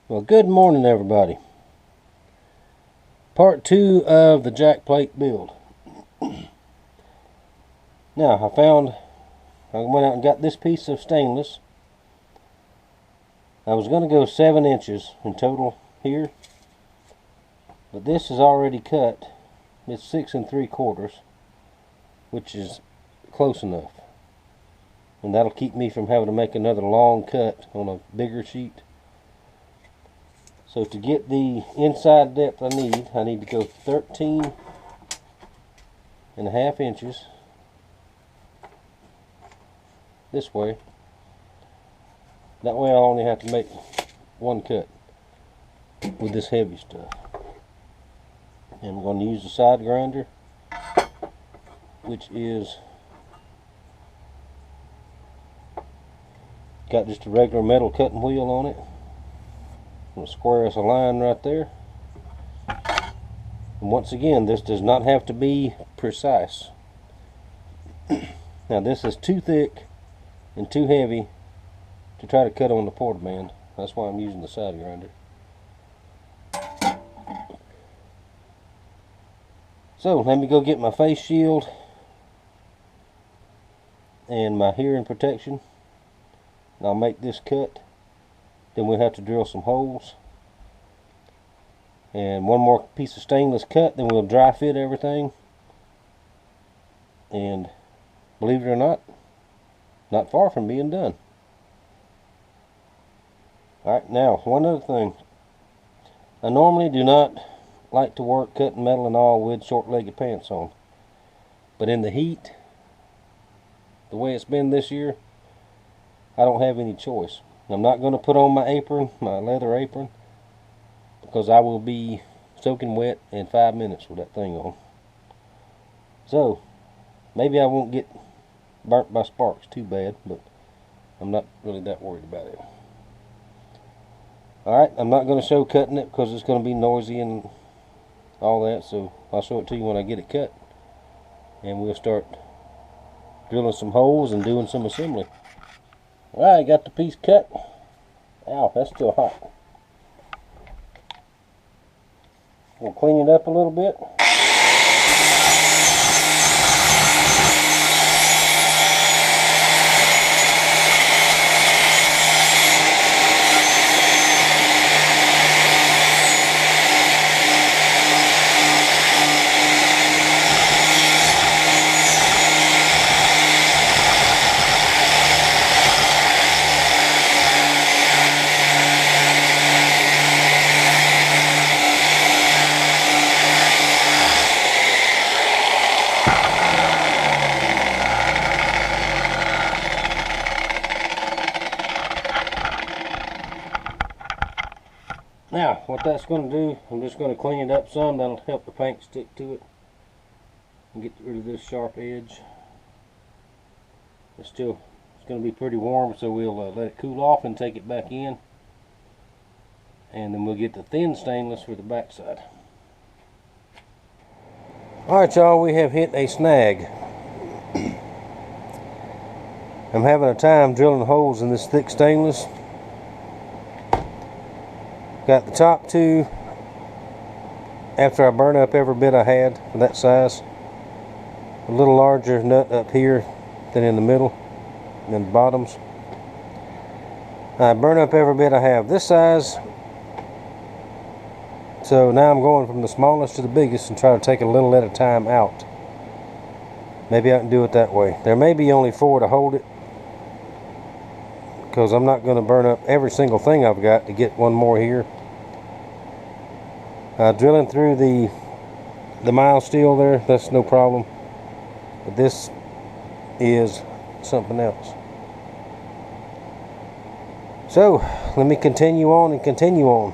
Well, good morning, everybody. Part 2 of the Jackplate build. Now, I went out and got this piece of stainless. I was going to go 7 inches in total here, but this is already cut. It's 6 3/4, which is close enough. And that'll keep me from having to make another long cut on a bigger sheet. So to get the inside depth I need to go 13.5 inches this way. That way I only have to make one cut with this heavy stuff. And I'm going to use the side grinder, which is got just a regular metal cutting wheel on it. I'm going to square us a line right there. And once again, this does not have to be precise. Now this is too thick and too heavy to try to cut on the porta band. That's why I'm using the side grinder. So let me go get my face shield and my hearing protection. And I'll make this cut. Then we'll have to drill some holes. And one more piece of stainless cut, then we'll dry fit everything. And believe it or not far from being done. Alright, now one other thing. I normally do not like to work cutting metal and all with short-legged pants on. But in the heat, the way it's been this year, I don't have any choice. I'm not going to put on my apron, my leather apron, because I will be soaking wet in 5 minutes with that thing on. So, maybe I won't get burnt by sparks too bad, but I'm not really that worried about it. Alright, I'm not going to show cutting it because it's going to be noisy and all that, so I'll show it to you when I get it cut. And we'll start drilling some holes and doing some assembly. Alright, got the piece cut. Ow, that's still hot. We'll clean it up a little bit. Now, what that's going to do, I'm just going to clean it up some. That'll help the paint stick to it and get rid of this sharp edge. It's going to be pretty warm, so we'll let it cool off and take it back in. And then we'll get the thin stainless for the backside. Alright y'all, we have hit a snag. I'm having a time drilling holes in this thick stainless. Got the top two, after I burn up every bit I had for that size. A little larger nut up here than in the middle and the bottoms. I burn up every bit I have this size. So now I'm going from the smallest to the biggest and try to take a little at a time out. Maybe I can do it that way. There may be only 4 to hold it, because I'm not going to burn up every single thing I've got to get one more here. Drilling through the mild steel there, that's no problem. But this is something else. So, let me continue on and continue on.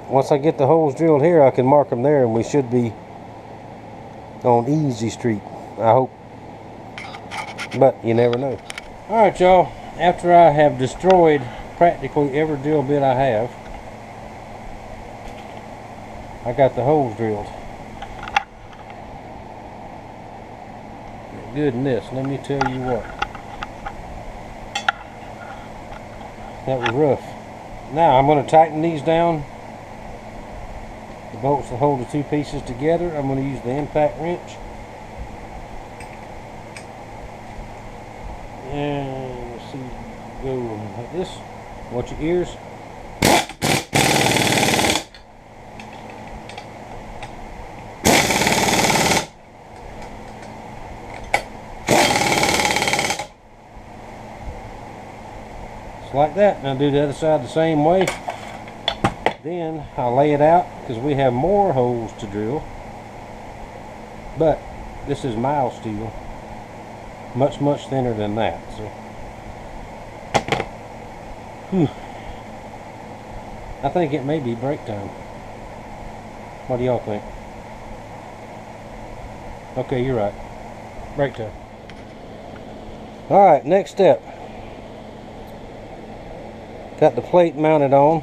Once I get the holes drilled here, I can mark them there, and we should be on easy street, I hope. But you never know. Alright y'all, after I have destroyed practically every drill bit I have, I got the holes drilled. Goodness, let me tell you what. That was rough. Now I'm going to tighten these down. The bolts that hold the two pieces together. I'm going to use the impact wrench. And let's see, go like this. Watch your ears. Just like that. Now do the other side the same way. Then I'll lay it out because we have more holes to drill. But this is mild steel. Much thinner than that. So I think it may be break time. What do y'all think? Okay, you're right. Break time. Alright, next step. Got the plate mounted on.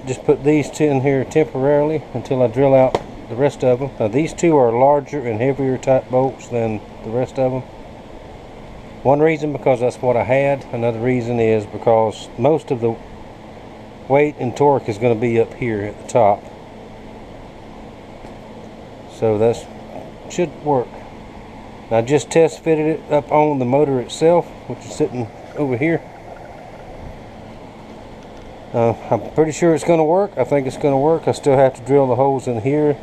Just put these two in here temporarily until I drill out the rest of them. Now these two are larger and heavier type bolts than the rest of them. One reason because that's what I had. Another reason is because most of the weight and torque is going to be up here at the top. So that should work. I just test fitted it up on the motor itself, which is sitting over here. I'm pretty sure it's going to work. I think it's going to work. I still have to drill the holes in here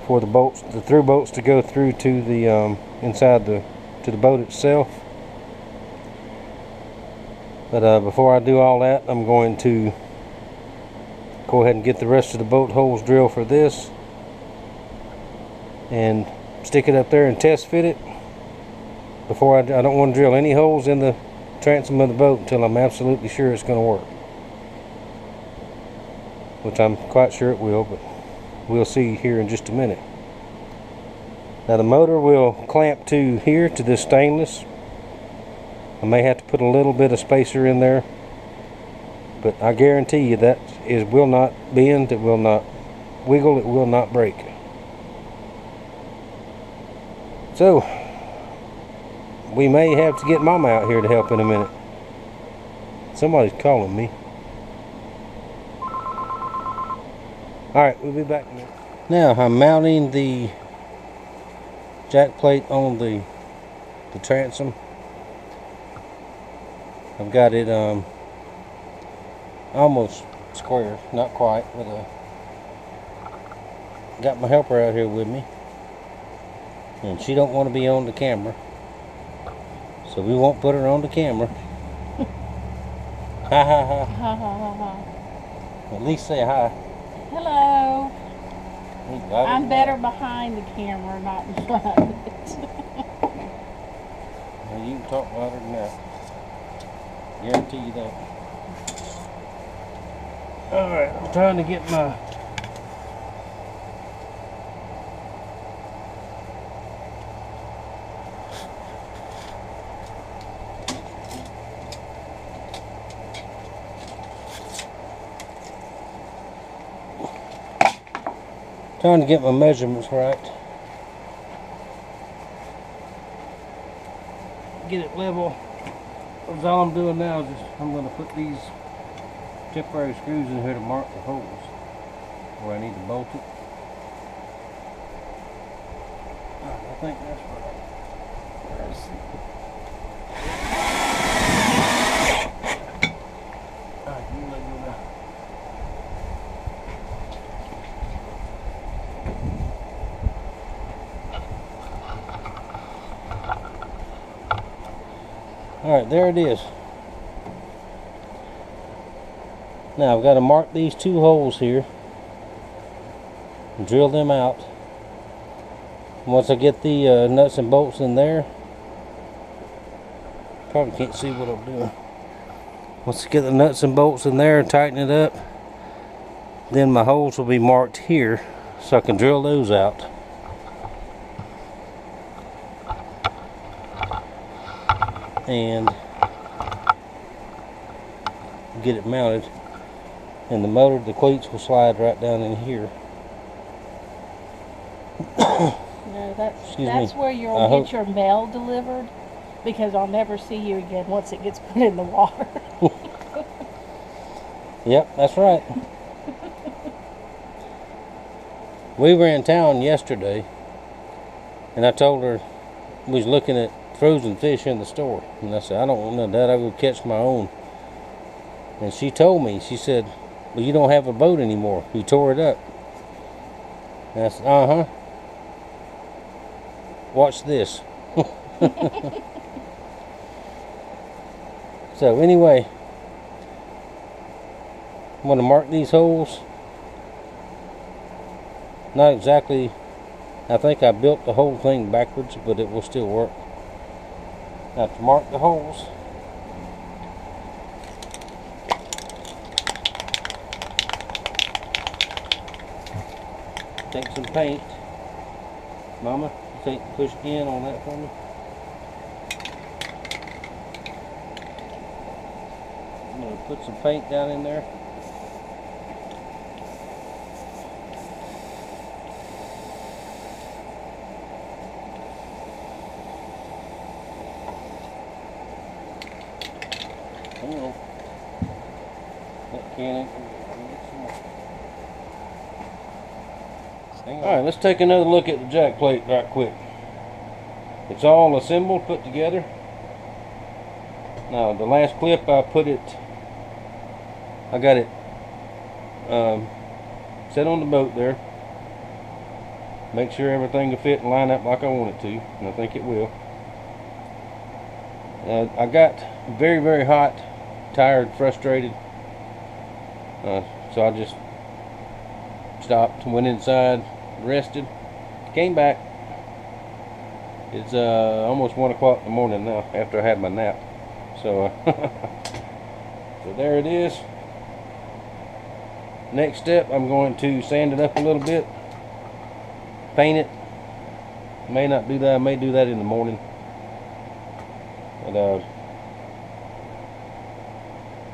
for the bolts, the through bolts to go through to the inside to the boat itself. But before I do all that, I'm going to go ahead and get the rest of the boat holes drilled for this and stick it up there and test fit it. Before I don't want to drill any holes in the transom of the boat until I'm absolutely sure it's going to work, which I'm quite sure it will, but we'll see here in just a minute. Now the motor will clamp to here, to this stainless. I may have to put a little bit of spacer in there, but I guarantee you that will not bend, it will not wiggle, it will not break. So we may have to get Mama out here to help in a minute. Somebody's calling me. Alright, we'll be back in a minute. Now I'm mounting the jack plate on the transom. I've got it almost square, not quite, but got my helper out here with me, and she don't want to be on the camera, so we won't put her on the camera. Ha ha ha. Ha ha ha ha. At least say hi. Hello. I'm better behind the camera, not in front of it. Well, you can talk louder than that. Guarantee you that. Alright, I'm trying to get my measurements right. Get it level. That's all I'm doing now is I'm going to put these temporary screws in here to mark the holes where I need to bolt it. I think that's right. Let's see. Alright, you let go now. Alright, there it is. Now I've got to mark these two holes here and drill them out. Once I get the nuts and bolts in there, probably can't see what I'm doing. Once I get the nuts and bolts in there and tighten it up, then my holes will be marked here so I can drill those out. And get it mounted, and the motor, the cleats will slide right down in here. No, that's where you'll get your mail delivered. Because I'll never see you again once it gets put in the water. Yep, that's right. We were in town yesterday, and I told her we was looking at frozen fish in the store, and I said, I don't want none of that, I go catch my own. And she told me, she said, well, you don't have a boat anymore, you tore it up. And I said, uh-huh. Watch this. So anyway, I'm going to mark these holes. Not exactly, I think I built the whole thing backwards, but it will still work. I have to mark the holes. Take some paint. Mama, push in on that for me. I'm going to put some paint down in there. Hang on. That can. Alright, let's take another look at the jack plate right quick. It's all assembled, put together. Now, the last clip I got it set on the boat there. Make sure everything will fit and line up like I want it to, and I think it will. I got very, very hot, tired, frustrated, so I just stopped, went inside, rested, came back. It's almost 1 o'clock in the morning now, after I had my nap. So, so there it is. Next step, I'm going to sand it up a little bit, paint it. May not do that, I may do that in the morning. But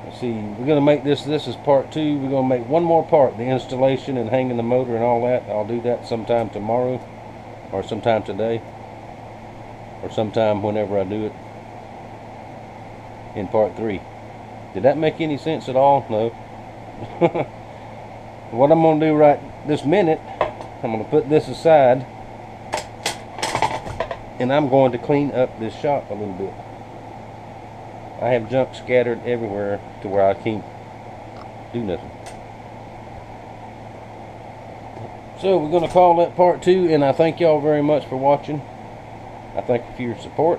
let's see, we're going to make this is part 2. We're going to make one more part, the installation and hanging the motor and all that. I'll do that sometime tomorrow, or sometime today, or sometime whenever I do it in part 3. Did that make any sense at all? No. What I'm going to do right this minute, I'm going to put this aside, and I'm going to clean up this shop a little bit. I have junk scattered everywhere to where I can't do nothing. So we're going to call that part 2, and I thank y'all very much for watching. I thank you for your support,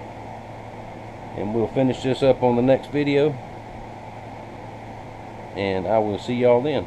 and we'll finish this up on the next video, and I will see y'all then.